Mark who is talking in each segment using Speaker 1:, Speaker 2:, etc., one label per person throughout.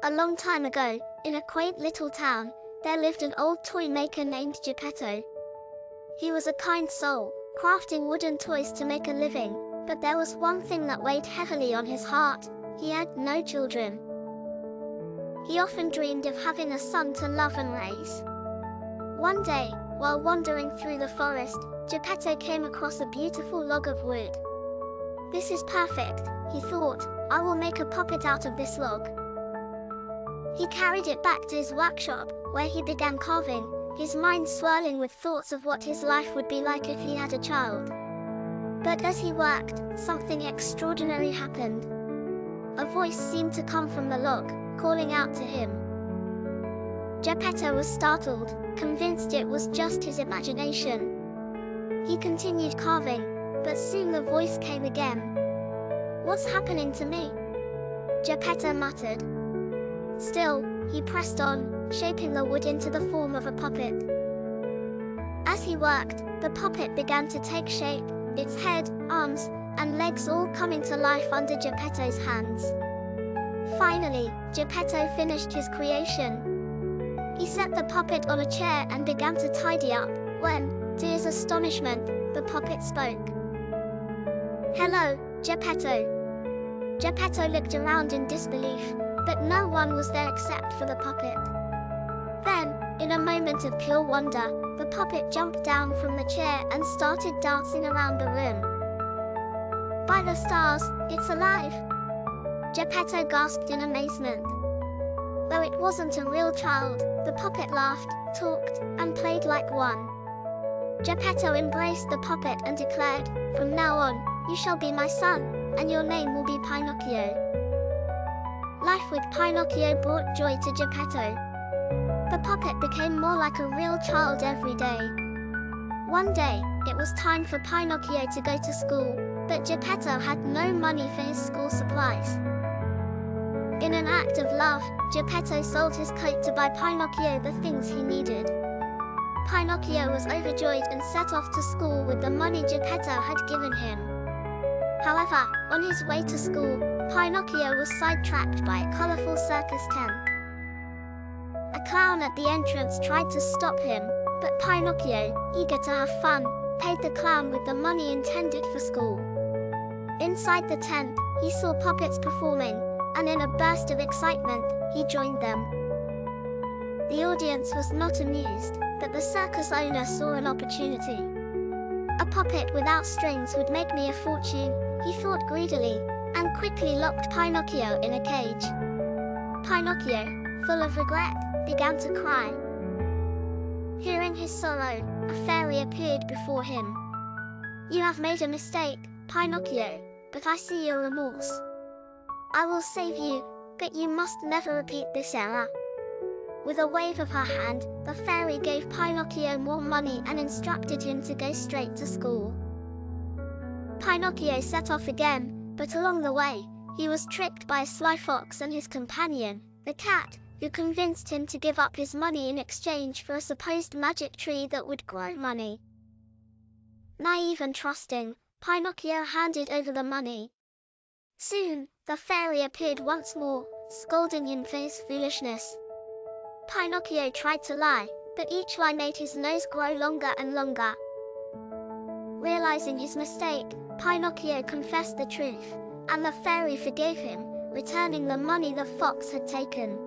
Speaker 1: A long time ago, in a quaint little town, there lived an old toy maker named Geppetto. He was a kind soul, crafting wooden toys to make a living, but there was one thing that weighed heavily on his heart: he had no children. He often dreamed of having a son to love and raise. One day, while wandering through the forest, Geppetto came across a beautiful log of wood. "This is perfect," he thought. "I will make a puppet out of this log." He carried it back to his workshop, where he began carving, his mind swirling with thoughts of what his life would be like if he had a child. But as he worked, something extraordinary happened. A voice seemed to come from the log, calling out to him. Geppetto was startled, convinced it was just his imagination. He continued carving, but soon the voice came again. "What's happening to me?" Geppetto muttered. Still, he pressed on, shaping the wood into the form of a puppet. As he worked, the puppet began to take shape, its head, arms, and legs all coming to life under Geppetto's hands. Finally, Geppetto finished his creation. He set the puppet on a chair and began to tidy up, when, to his astonishment, the puppet spoke. "Hello, Geppetto." Geppetto looked around in disbelief, but no one was there except for the puppet. Then, in a moment of pure wonder, the puppet jumped down from the chair and started dancing around the room. "By the stars, it's alive!" Geppetto gasped in amazement. Though it wasn't a real child, the puppet laughed, talked, and played like one. Geppetto embraced the puppet and declared, "From now on, you shall be my son, and your name will be Pinocchio." Life with Pinocchio brought joy to Geppetto. The puppet became more like a real child every day. One day, it was time for Pinocchio to go to school, but Geppetto had no money for his school supplies. In an act of love, Geppetto sold his coat to buy Pinocchio the things he needed. Pinocchio was overjoyed and set off to school with the money Geppetto had given him. However, on his way to school, Pinocchio was sidetracked by a colorful circus tent. A clown at the entrance tried to stop him, but Pinocchio, eager to have fun, paid the clown with the money intended for school. Inside the tent, he saw puppets performing, and in a burst of excitement, he joined them. The audience was not amused, but the circus owner saw an opportunity. "A puppet without strings would make me a fortune," he thought greedily, and quickly locked Pinocchio in a cage. Pinocchio, full of regret, began to cry. Hearing his sorrow, a fairy appeared before him. "You have made a mistake, Pinocchio, but I see your remorse. I will save you, but you must never repeat this error." With a wave of her hand, the fairy gave Pinocchio more money and instructed him to go straight to school. Pinocchio set off again, but along the way, he was tricked by a sly fox and his companion, the cat, who convinced him to give up his money in exchange for a supposed magic tree that would grow money. Naive and trusting, Pinocchio handed over the money. Soon, the fairy appeared once more, scolding him for his foolishness. Pinocchio tried to lie, but each lie made his nose grow longer and longer. Realizing his mistake, Pinocchio confessed the truth, and the fairy forgave him, returning the money the fox had taken.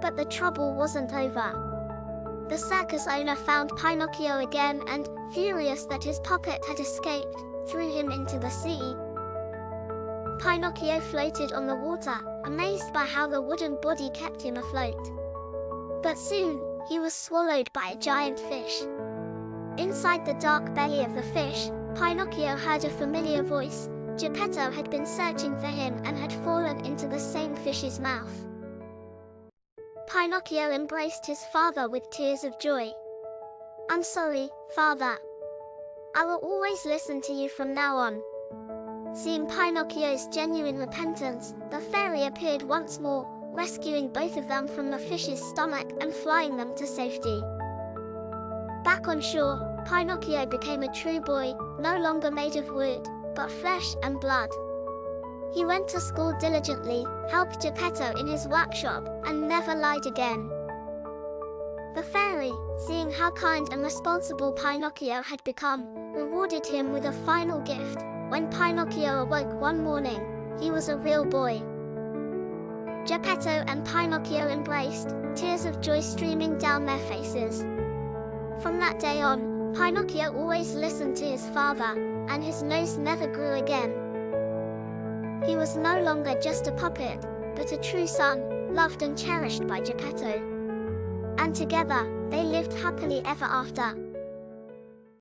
Speaker 1: But the trouble wasn't over. The circus owner found Pinocchio again and, furious that his puppet had escaped, threw him into the sea. Pinocchio floated on the water, amazed by how the wooden body kept him afloat. But soon, he was swallowed by a giant fish. Inside the dark belly of the fish, Pinocchio heard a familiar voice. Geppetto had been searching for him and had fallen into the same fish's mouth. Pinocchio embraced his father with tears of joy. "I'm sorry, father. I will always listen to you from now on." Seeing Pinocchio's genuine repentance, the fairy appeared once more, rescuing both of them from the fish's stomach and flying them to safety. Back on shore, Pinocchio became a true boy, no longer made of wood, but flesh and blood. He went to school diligently, helped Geppetto in his workshop, and never lied again. The fairy, seeing how kind and responsible Pinocchio had become, rewarded him with a final gift. When Pinocchio awoke one morning, he was a real boy. Geppetto and Pinocchio embraced, tears of joy streaming down their faces. From that day on, Pinocchio always listened to his father, and his nose never grew again. He was no longer just a puppet, but a true son, loved and cherished by Geppetto. And together, they lived happily ever after.